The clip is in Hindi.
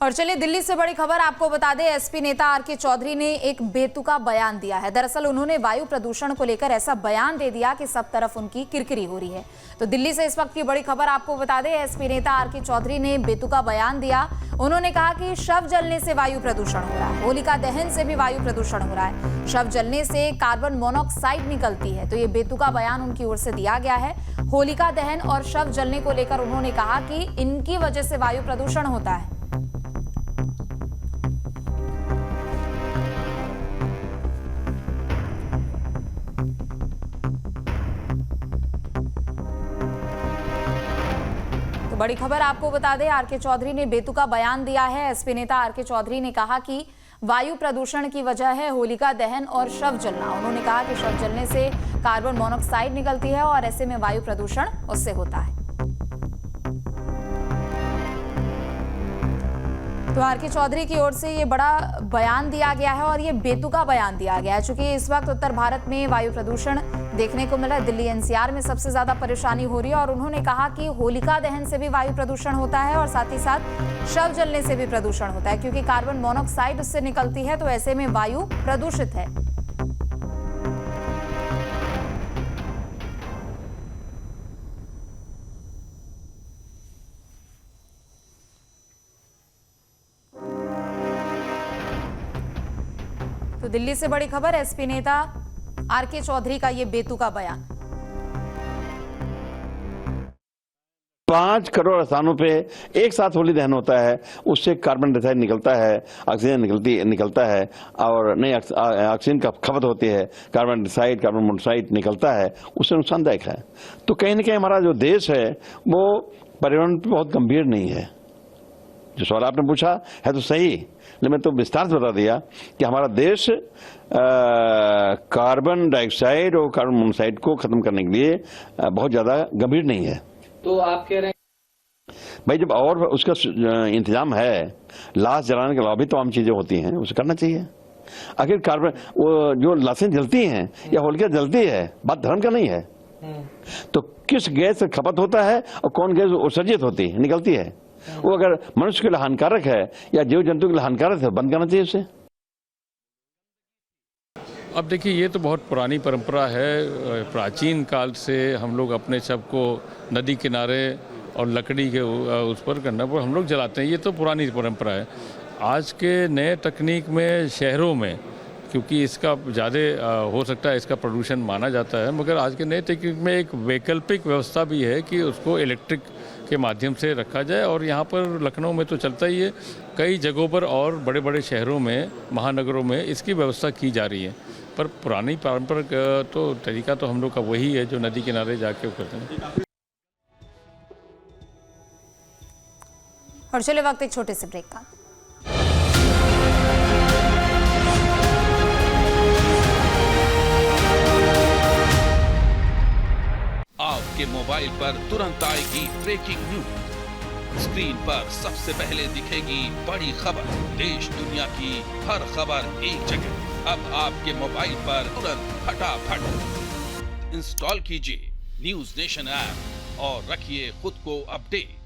और चलिए दिल्ली से बड़ी खबर आपको बता दें, एसपी नेता आरके चौधरी ने एक बेतुका बयान दिया है। दरअसल उन्होंने वायु प्रदूषण को लेकर ऐसा बयान दे दिया कि सब तरफ उनकी किरकिरी हो रही है। तो दिल्ली से इस वक्त की बड़ी खबर आपको बता दें, एसपी नेता आरके चौधरी ने बेतुका बयान दिया। उन्होंने कहा कि शव जलने से वायु प्रदूषण हो रहा है, होलिका दहन से भी वायु प्रदूषण हो रहा है, शव जलने से कार्बन मोनोऑक्साइड निकलती है। तो ये बेतुका बयान उनकी ओर से दिया गया है। होलिका दहन और शव जलने को लेकर उन्होंने कहा कि इनकी वजह से वायु प्रदूषण होता है। तो बड़ी खबर आपको बता दें, आरके चौधरी ने बेतुका बयान दिया है। एसपी नेता आरके चौधरी ने कहा कि वायु प्रदूषण की वजह है होलिका दहन और शव जलना। उन्होंने कहा कि शव जलने से कार्बन मोनोऑक्साइड निकलती है और ऐसे में वायु प्रदूषण उससे होता है। तो आरके चौधरी की ओर से ये बड़ा बयान दिया गया है और ये बेतुका बयान दिया गया है, चूंकि इस वक्त उत्तर भारत में वायु प्रदूषण देखने को मिला है। दिल्ली एनसीआर में सबसे ज्यादा परेशानी हो रही है और उन्होंने कहा कि होलिका दहन से भी वायु प्रदूषण होता है और साथ ही साथ शव जलने से भी प्रदूषण होता है, क्योंकि कार्बन मोनोऑक्साइड उससे निकलती है। तो ऐसे में वायु प्रदूषित है। तो दिल्ली से बड़ी खबर, एसपी नेता आरके चौधरी का ये बेतुका बयान। 5 करोड़ स्थानों पे एक साथ होली दहन होता है, उससे कार्बन डाइऑक्साइड निकलता है, ऑक्सीजन निकलता है और नई ऑक्सीजन का खपत होती है, कार्बन डाइऑक्साइड कार्बन मोनोऑक्साइड निकलता है, उससे नुकसानदायक है। तो कहीं ना कहीं हमारा जो देश है वो पर्यावरण पर बहुत गंभीर नहीं है। जो सवाल आपने पूछा है तो सही, लेकिन मैं तो विस्तार से बता दिया कि हमारा देश कार्बन डाइऑक्साइड और कार्बन मोनोऑक्साइड को खत्म करने के लिए बहुत ज्यादा गंभीर नहीं है। तो आप कह रहे हैं भाई, जब और उसका इंतजाम है, लाश जलाने के अलावा भी तमाम चीजें होती हैं, उसे करना चाहिए। आखिर कार्बन वो जो लाशें जलती हैं या होलिका जलती है, बात धर्म का नहीं है। तो किस गैस से खपत होता है और कौन गैस उत्सर्जित होती है, निकलती है, वो अगर मनुष्य के लिए हानिकारक है या जीव जंतु के लिए हानिकारक है, बंद करना चाहिए उसे। अब देखिए, ये तो बहुत पुरानी परंपरा है। प्राचीन काल से हम लोग अपने शव को नदी किनारे और लकड़ी के उस पर करना पर हम लोग जलाते हैं। ये तो पुरानी परंपरा है। आज के नए तकनीक में शहरों में क्योंकि इसका ज़्यादा हो सकता है, इसका प्रदूषण माना जाता है, मगर आज के नए तकनीक में एक वैकल्पिक व्यवस्था भी है कि उसको इलेक्ट्रिक के माध्यम से रखा जाए। और यहाँ पर लखनऊ में तो चलता ही है, कई जगहों पर और बड़े बड़े शहरों में, महानगरों में इसकी व्यवस्था की जा रही है। पर पुरानी पारंपरिक तो तरीका तो हम लोग का वही है जो नदी किनारे जाके करते हैं। और चले वक्त एक छोटे से ब्रेक का। आपके मोबाइल पर तुरंत आएगी ब्रेकिंग न्यूज। स्क्रीन पर सबसे पहले दिखेगी बड़ी खबर, देश दुनिया की हर खबर एक जगह। अब आपके मोबाइल पर तुरंत फटाफट इंस्टॉल कीजिए न्यूज नेशन ऐप और रखिए खुद को अपडेट।